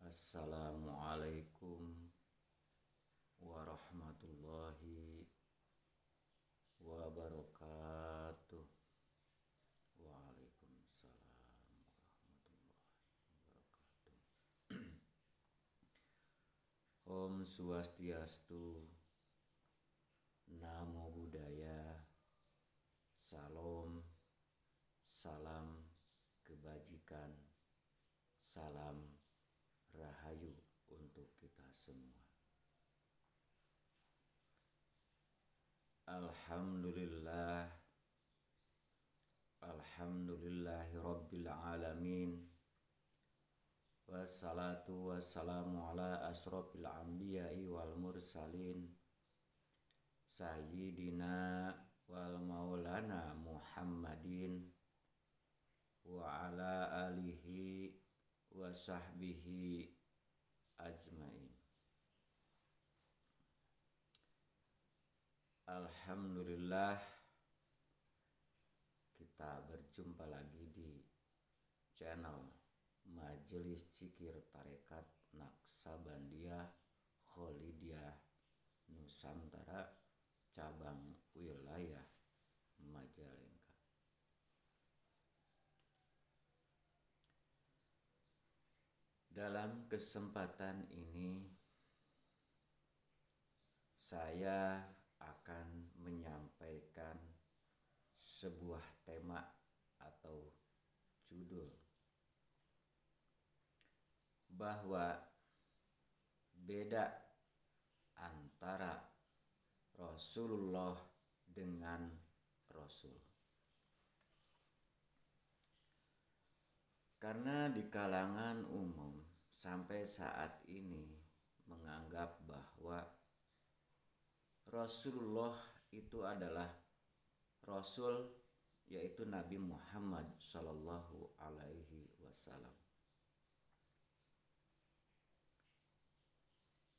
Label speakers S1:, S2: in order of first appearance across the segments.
S1: Assalamualaikum warahmatullahi wabarakatuh. Waalaikumsalam warahmatullahi wabarakatuh. Om Swastiastu, Namo Buddhaya, Salam, salam kebajikan, salam rahayu untuk kita semua. Alhamdulillah, alhamdulillahi rabbil alamin. Wassalatu wassalamu ala asrofil anbiya'i wal mursalin, sayyidina wal maulana Muhammadin wa ala alihi wa sahbihi ajmain. Alhamdulillah, kita berjumpa lagi di channel Majelis Zikir Tarekat Naqsabandiyah Kholidiyah Nusantara cabang wilayah Majalengka. Dalam kesempatan ini saya akan menyampaikan sebuah tema atau judul bahwa beda antara Rasulullah dengan Rasul. Karena di kalangan umum sampai saat ini menganggap bahwa Rasulullah itu adalah Rasul, yaitu Nabi Muhammad Sallallahu Alaihi Wasallam.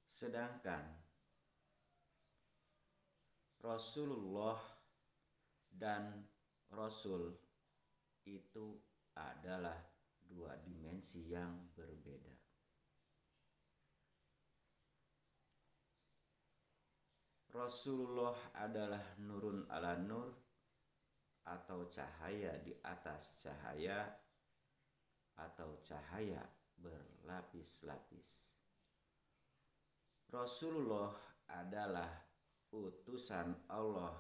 S1: Sedangkan Rasulullah dan Rasul itu adalah dua dimensi yang berbeda. Rasulullah adalah nurun ala nur atau cahaya di atas cahaya atau cahaya berlapis-lapis. Rasulullah adalah utusan Allah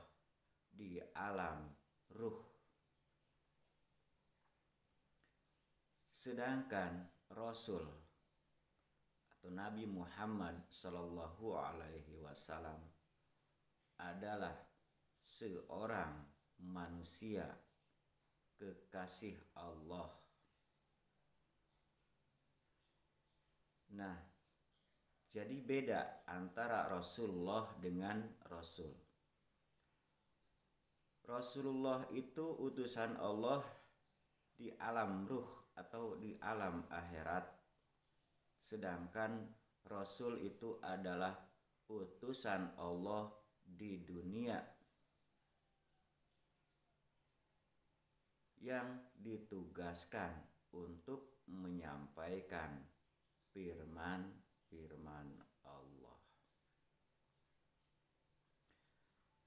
S1: di alam ruh. Sedangkan Rasul atau Nabi Muhammad Sallallahu Alaihi Wasallam adalah seorang manusia kekasih Allah. Nah, jadi beda antara Rasulullah dengan Rasul. Rasulullah itu utusan Allah di alam ruh atau di alam akhirat. Sedangkan Rasul itu adalah utusan Allah di dunia yang ditugaskan untuk menyampaikan firman Allah.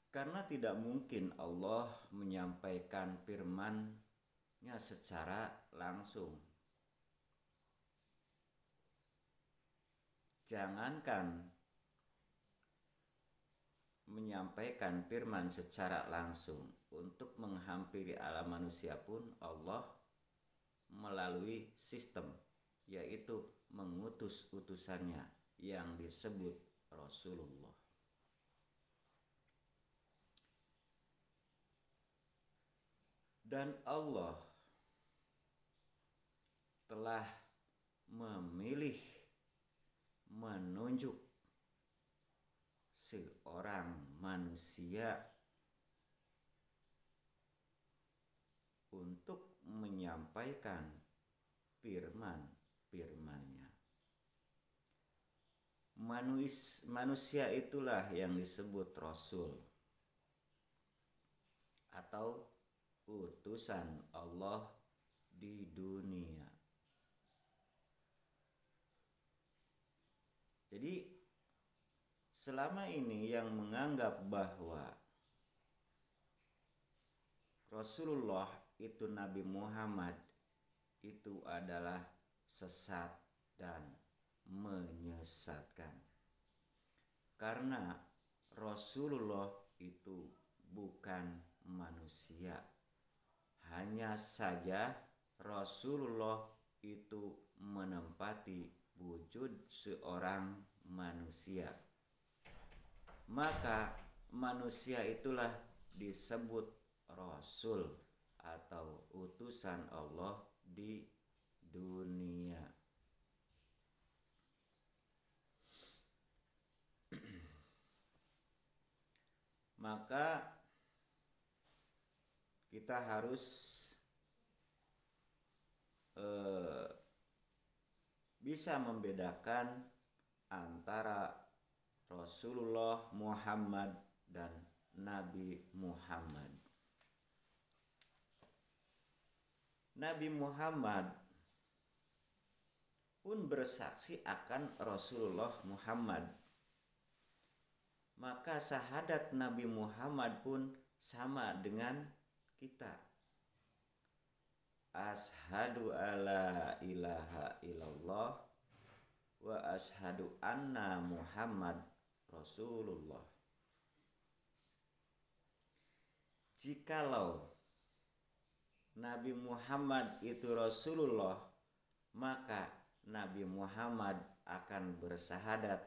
S1: Karena tidak mungkin Allah menyampaikan firman-Nya secara langsung. Jangankan menyampaikan firman secara langsung, untuk menghampiri alam manusia pun Allah melalui sistem, yaitu mengutus utusannya yang disebut Rasulullah. Dan Allah telah memilih, menunjuk seorang manusia untuk menyampaikan firman-Nya. Manusia itulah yang disebut Rasul atau utusan Allah di dunia. Jadi selama ini yang menganggap bahwa Rasulullah itu Nabi Muhammad itu adalah sesat dan menyesatkan. Karena Rasulullah itu bukan manusia. Hanya saja Rasulullah itu menempati wujud seorang manusia. Maka manusia itulah disebut Rasul atau utusan Allah di dunia. Maka kita harus bisa membedakan antara Rasulullah Muhammad dan Nabi Muhammad. Nabi Muhammad pun bersaksi akan Rasulullah Muhammad. Maka syahadat Nabi Muhammad pun sama dengan kita. Ashadu alla ilaha illallah wa ashadu anna Muhammad Rasulullah. Jikalau Nabi Muhammad itu Rasulullah, maka Nabi Muhammad akan bersyahadat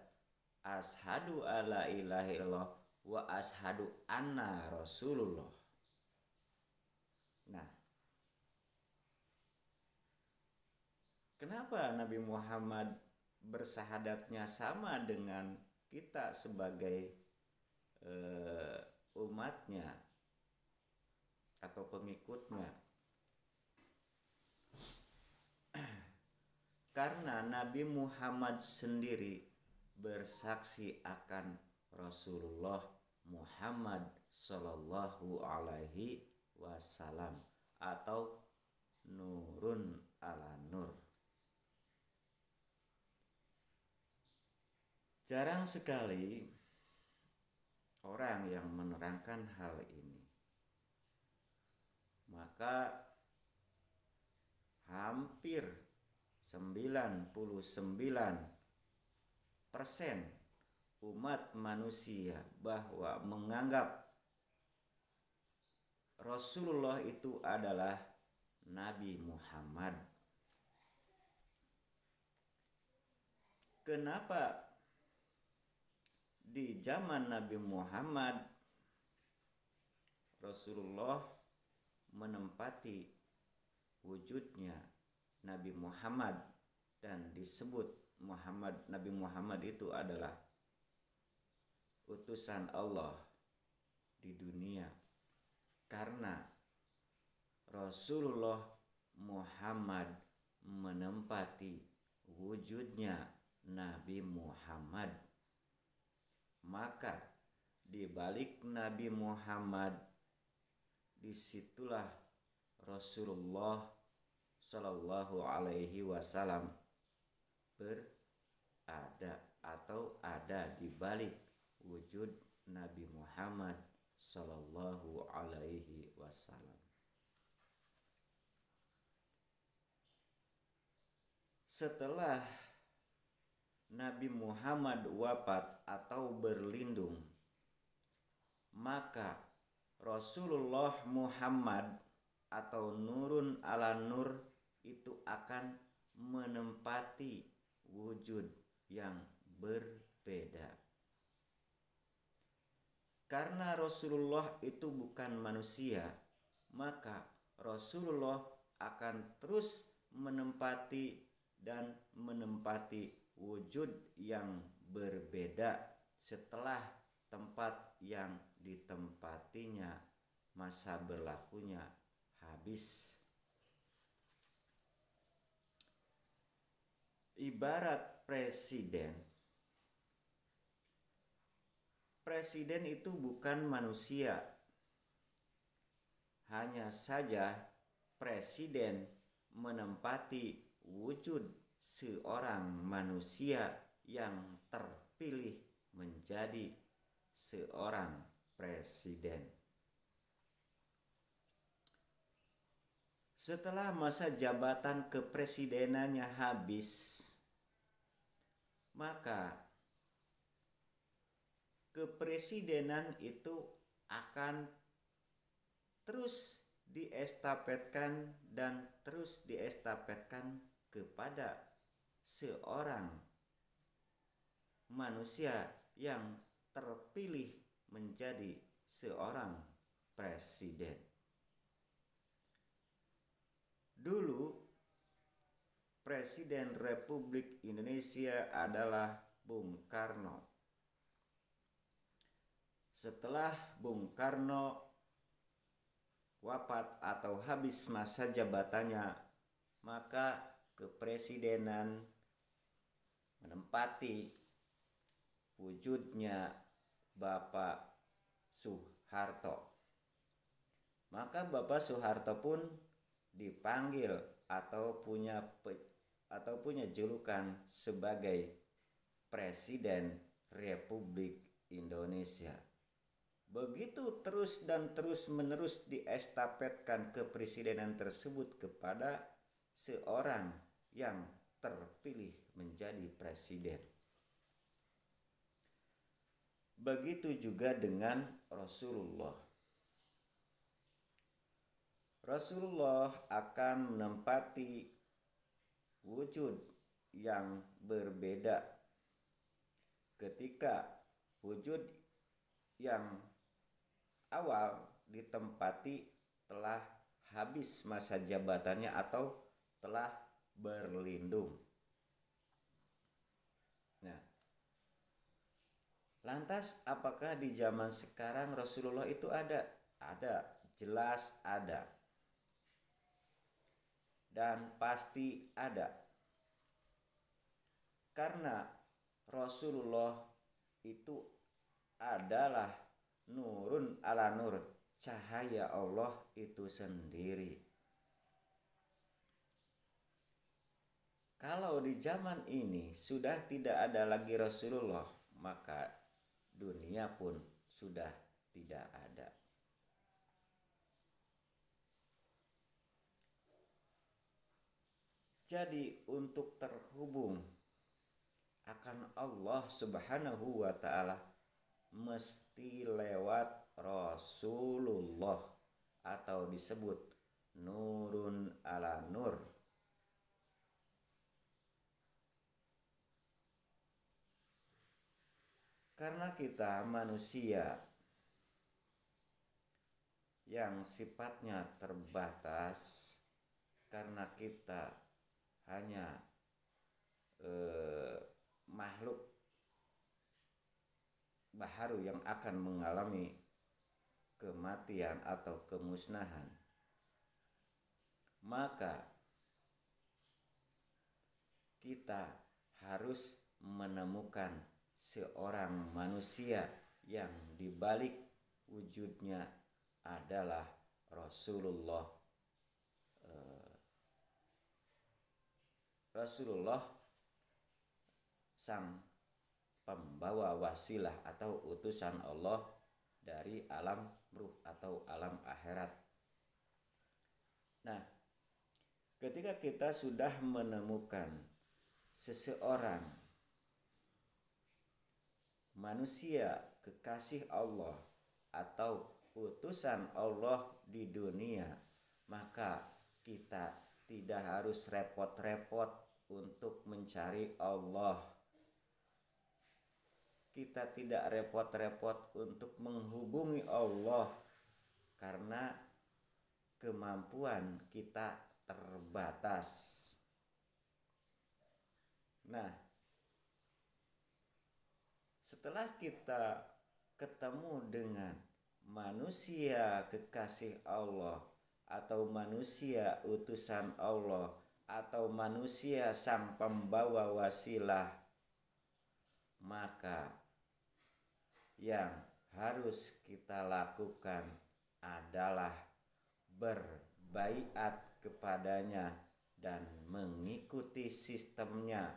S1: ashadu alla ilaha illallah wa ashadu anna Rasulullah. Nah, kenapa Nabi Muhammad bersyahadatnya sama dengan kita sebagai umatnya atau pengikutnya? Karena Nabi Muhammad sendiri bersaksi akan Rasulullah Muhammad Sallallahu Alaihi Wasallam atau nurun ala nur. Jarang sekali orang yang menerangkan hal ini. Maka hampir 99% umat manusia bahwa menganggap Rasulullah itu adalah Nabi Muhammad. Kenapa di zaman Nabi Muhammad Rasulullah menempati wujudnya Nabi Muhammad dan disebut Nabi Muhammad itu adalah utusan Allah di dunia? Karena Rasulullah Muhammad menempati wujudnya Nabi Muhammad. Maka di balik Nabi Muhammad disitulah Rasulullah Sallallahu Alaihi Wasallam berada atau ada di balik wujud Nabi Muhammad Sallallahu Alaihi Wasallam. Setelah Nabi Muhammad wafat atau berlindung, maka Rasulullah Muhammad atau nurun ala nur itu akan menempati wujud yang berbeda. Karena Rasulullah itu bukan manusia, maka Rasulullah akan terus menempati wujud yang berbeda setelah tempat yang ditempatinya masa berlakunya habis. Ibarat presiden itu bukan manusia. Hanya saja presiden menempati wujud seorang manusia yang terpilih menjadi seorang presiden. Setelah masa jabatan kepresidenannya habis, maka kepresidenan itu akan terus diestafetkan dan terus diestafetkan kepada seorang manusia yang terpilih menjadi seorang presiden. Dulu Presiden Republik Indonesia adalah Bung Karno. Setelah Bung Karno wafat atau habis masa jabatannya, maka kepresidenan menempati wujudnya Bapak Soeharto. Maka Bapak Soeharto pun dipanggil atau punya julukan sebagai Presiden Republik Indonesia. Begitu terus dan terus menerus diestafetkan kepresidenan tersebut kepada seorang yang terpilih menjadi presiden. Begitu juga dengan Rasulullah. Rasulullah akan menempati wujud yang berbeda ketika wujud yang awal ditempati telah habis masa jabatannya atau telah berlindung. Nah, lantas apakah di zaman sekarang Rasulullah itu ada? Ada, jelas ada. Dan pasti ada. Karena Rasulullah itu adalah nurun ala nur, cahaya Allah itu sendiri. Kalau di zaman ini sudah tidak ada lagi Rasulullah, maka dunia pun sudah tidak ada. Jadi untuk terhubung akan Allah Subhanahu wa ta'ala mesti lewat Rasulullah atau disebut nurun ala nur. Karena kita manusia yang sifatnya terbatas, karena kita hanya makhluk baharu yang akan mengalami kematian atau kemusnahan, maka kita harus menemukan seorang manusia yang dibalik wujudnya adalah Rasulullah sang pembawa wasilah atau utusan Allah dari alam ruh atau alam akhirat. Nah, ketika kita sudah menemukan seseorang manusia kekasih Allah atau utusan Allah di dunia, maka kita tidak harus repot-repot untuk mencari Allah. Kita tidak repot-repot untuk menghubungi Allah karena kemampuan kita terbatas. Nah, setelah kita ketemu dengan manusia kekasih Allah atau manusia utusan Allah atau manusia sang pembawa wasilah, maka yang harus kita lakukan adalah berbaiat kepadanya dan mengikuti sistemnya,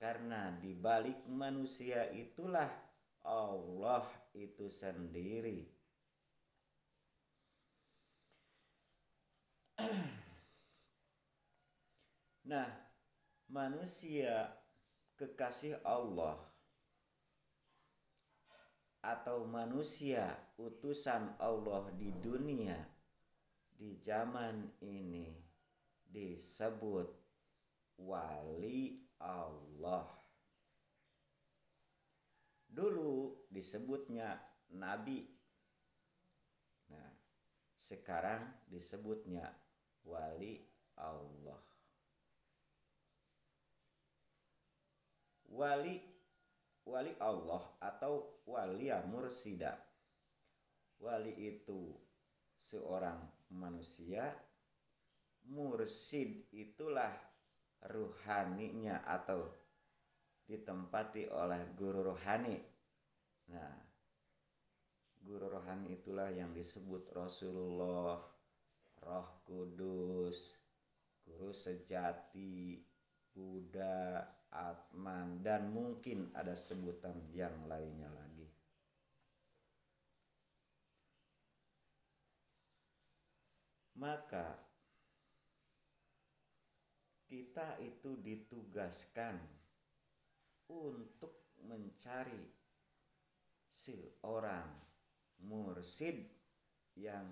S1: Karena di balik manusia itulah Allah itu sendiri. Nah, manusia kekasih Allah atau manusia utusan Allah di dunia di zaman ini disebut wali Allah. Dulu disebutnya nabi. Nah, sekarang disebutnya wali Allah. Wali Allah atau walia mursida. Wali itu seorang manusia, mursid itulah ruhaninya atau ditempati oleh guru rohani. Nah, guru rohani itulah yang disebut Rasulullah, Roh Kudus, guru sejati, Buddha, Atman, dan mungkin ada sebutan yang lainnya lagi. Maka kita itu ditugaskan untuk mencari seorang mursid yang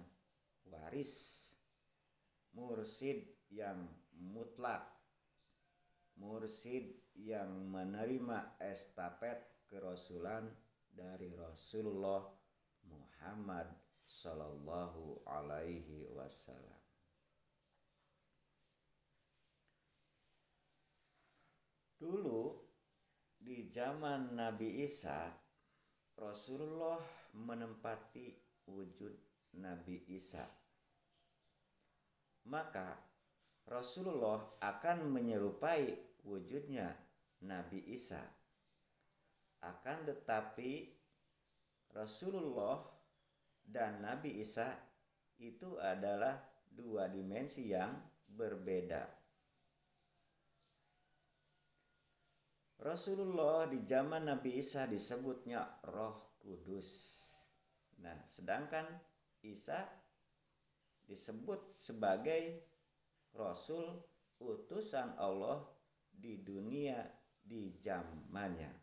S1: waris, mursid yang mutlak, mursid yang menerima estafet kerasulan dari Rasulullah Muhammad Sallallahu Alaihi Wasallam. Dulu di zaman Nabi Isa, Rasulullah menempati wujud Nabi Isa. Maka Rasulullah akan menyerupai wujudnya Nabi Isa. Akan tetapi Rasulullah dan Nabi Isa itu adalah dua dimensi yang berbeda. Rasulullah di zaman Nabi Isa disebutnya Roh Kudus. Nah, sedangkan Isa disebut sebagai Rasul utusan Allah di dunia di zamannya.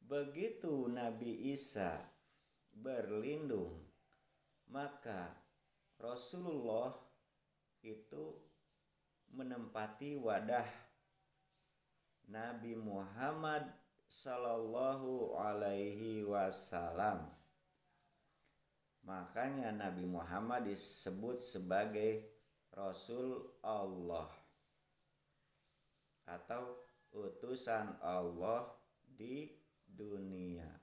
S1: Begitu Nabi Isa berlindung, maka Rasulullah itu menempati wadah Nabi Muhammad Sallallahu Alaihi Wasallam. Makanya Nabi Muhammad disebut sebagai Rasul Allah atau utusan Allah di dunia.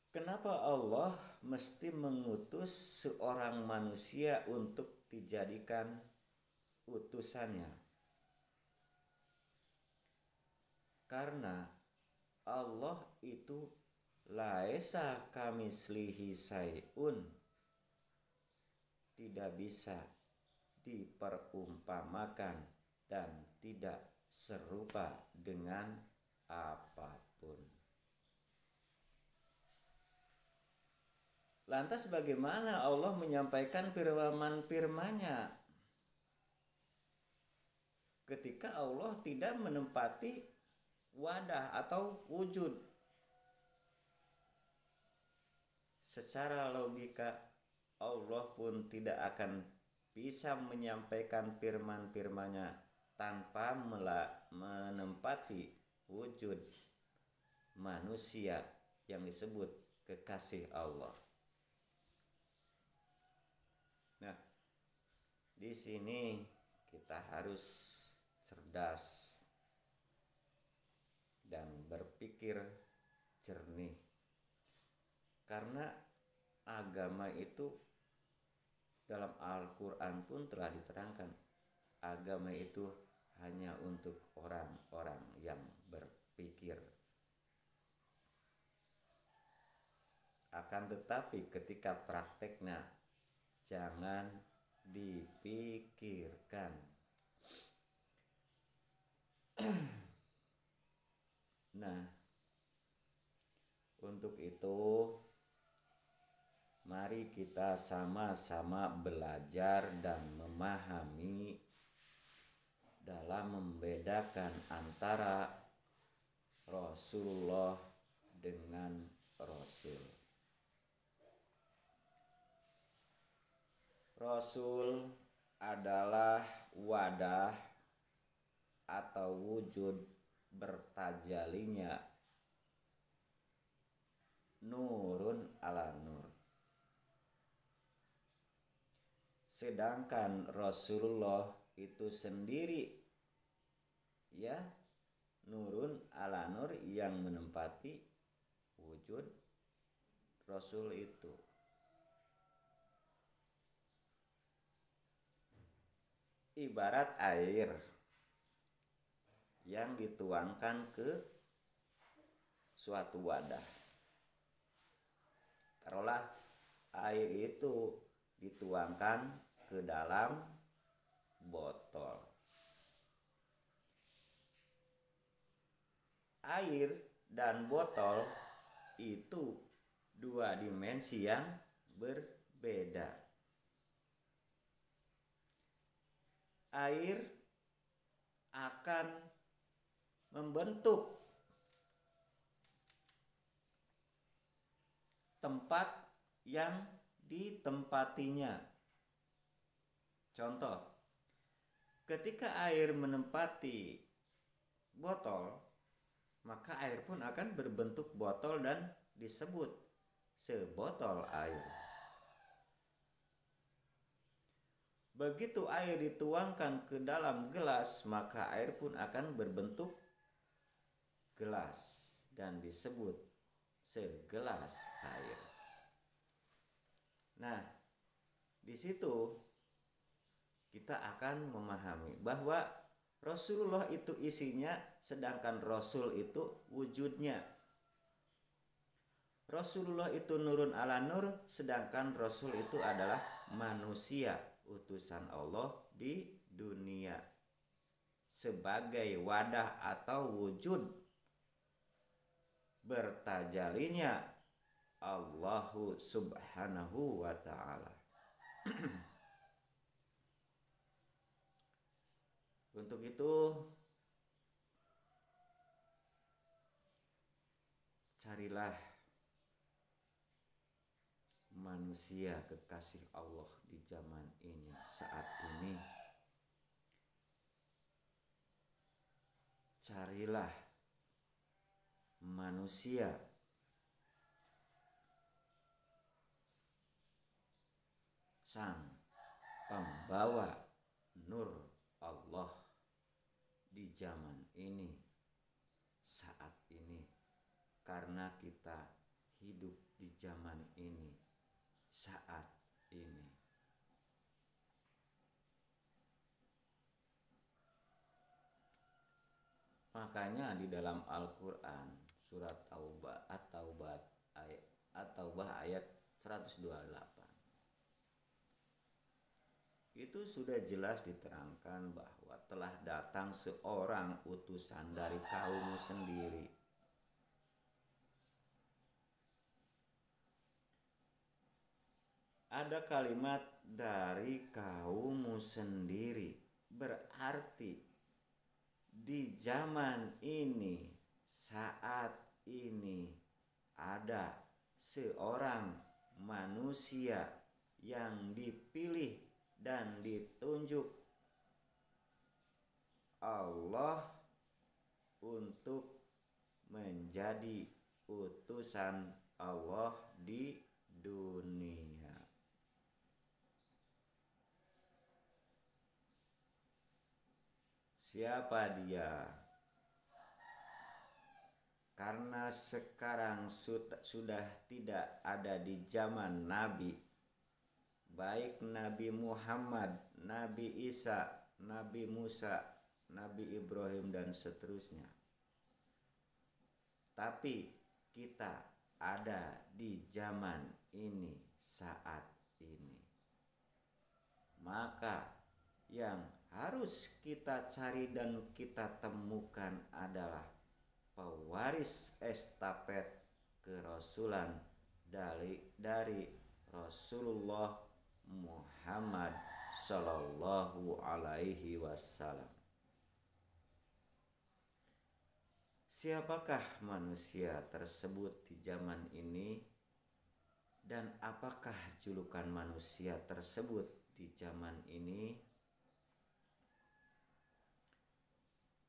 S1: Kenapa Allah mesti mengutus seorang manusia untuk dijadikan utusannya? Karena Allah itu laisa kamislihi sayun, tidak bisa diperumpamakan dan tidak serupa dengan apapun. Lantas bagaimana Allah menyampaikan firman-Nya ketika Allah tidak menempati wadah atau wujud? Secara logika Allah pun tidak akan bisa menyampaikan firman-Nya tanpa menempati wujud manusia yang disebut kekasih Allah. Nah, di sini kita harus cerdas dan berpikir jernih. Karena agama itu dalam Al-Quran pun telah diterangkan, agama itu hanya untuk orang-orang yang berpikir. Akan tetapi ketika prakteknya jangan dipikirkan. Nah, untuk itu mari kita sama-sama belajar dan memahami dalam membedakan antara Rasulullah dengan Rasul. Rasul adalah wadah atau wujud bertajalinya nurun ala nur. Sedangkan Rasulullah itu sendiri ya nurun ala nur yang menempati wujud Rasul itu. Ibarat air yang dituangkan ke suatu wadah. Taruhlah air itu dituangkan ke dalam botol. Air dan botol itu dua dimensi yang berbeda. Air akan membentuk tempat yang ditempatinya. Contoh, ketika air menempati botol, maka air pun akan berbentuk botol dan disebut sebotol air. Begitu air dituangkan ke dalam gelas, maka air pun akan berbentuk gelas dan disebut segelas air. Nah, di situ kita akan memahami bahwa Rasulullah itu isinya, sedangkan Rasul itu wujudnya. Rasulullah itu nurun ala nur, sedangkan Rasul itu adalah manusia, utusan Allah di dunia sebagai wadah atau wujud bertajalinya Allahu subhanahu wa ta'ala. Untuk itu carilah manusia kekasih Allah di zaman ini, saat ini. Carilah manusia sang pembawa nur Allah di zaman ini, saat ini, karena kita hidup di zaman ini, saat ini. Makanya di dalam Al-Quran surat At-Taubah ayat 128 itu sudah jelas diterangkan bahwa telah datang seorang utusan dari kaummu sendiri. Ada kalimat dari kaummu sendiri, berarti di zaman ini, saat ini, ada seorang manusia yang dipilih dan ditunjuk Allah untuk menjadi utusan Allah di dunia. Siapa dia? Karena sekarang sudah tidak ada di zaman Nabi, baik Nabi Muhammad, Nabi Isa, Nabi Musa, Nabi Ibrahim dan seterusnya. Tapi kita ada di zaman ini, saat ini. Maka yang harus kita cari dan kita temukan adalah pewaris estafet kerasulan dari Rasulullah Muhammad Sallallahu Alaihi Wasallam. Siapakah manusia tersebut di zaman ini, dan apakah julukan manusia tersebut di zaman ini?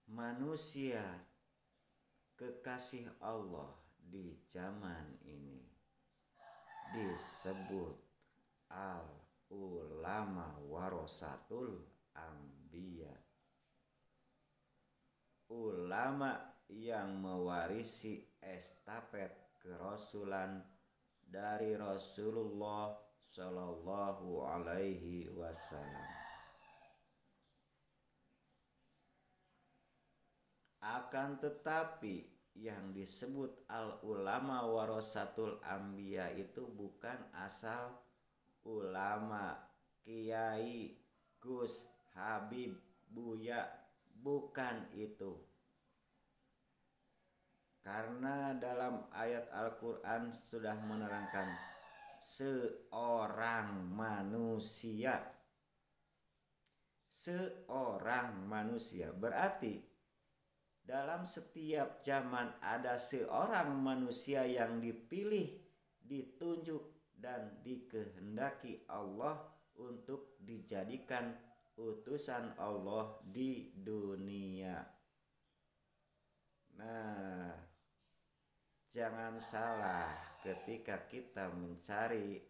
S1: Manusia kekasih Allah di zaman ini disebut al-ulama warasatul anbiya, ulama yang mewarisi estafet kerasulan dari Rasulullah Shallallahu Alaihi Wasallam. Akan tetapi yang disebut al-ulama warasatul anbiya itu bukan asal ulama, kiai, gus, habib, buya, bukan itu. Karena dalam ayat Al-Quran sudah menerangkan seorang manusia. Seorang manusia berarti dalam setiap zaman ada seorang manusia yang dipilih, ditunjuk, dan dikehendaki Allah untuk dijadikan utusan Allah di dunia. Nah, jangan salah ketika kita mencari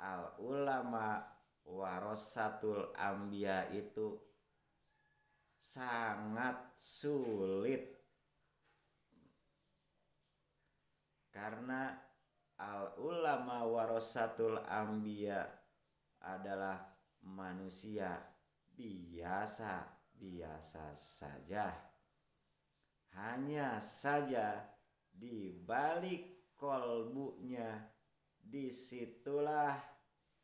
S1: al-ulama warasatul anbiya itu sangat sulit, karena al-ulama warasatul anbiya adalah manusia biasa saja. Hanya saja di balik kolbunya disitulah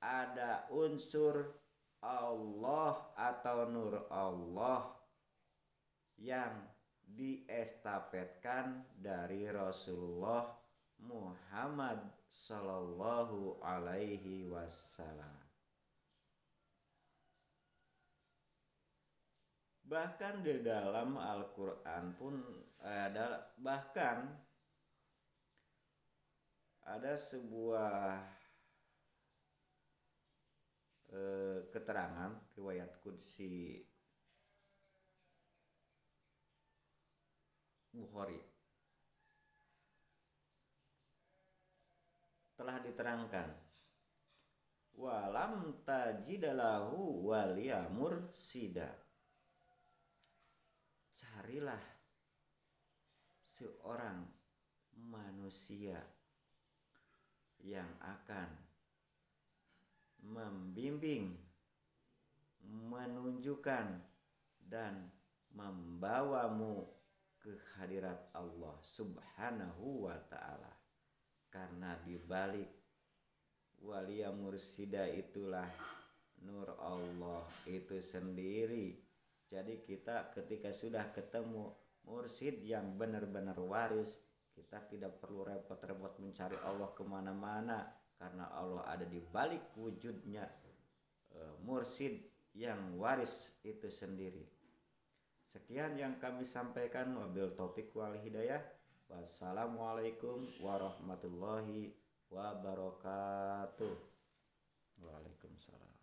S1: ada unsur Allah atau nur Allah yang diestafetkan dari Rasulullah Muhammad Sallallahu Alaihi Wasallam. Bahkan di dalam Al-Quran pun bahkan ada sebuah keterangan riwayat qudsi Bukhari telah diterangkan, walam tajidalahu waliya mursida, carilah seorang manusia yang akan membimbing, menunjukkan, dan membawamu ke hadirat Allah Subhanahu wa ta'ala. Karena dibalik waliya mursida itulah nur Allah itu sendiri. Jadi kita ketika sudah ketemu mursid yang benar-benar waris, kita tidak perlu repot-repot mencari Allah kemana-mana, karena Allah ada di balik wujudnya mursid yang waris itu sendiri. Sekian yang kami sampaikan, wabil taufiq wal hidayah. Wassalamualaikum warahmatullahi wabarakatuh. Waalaikumsalam.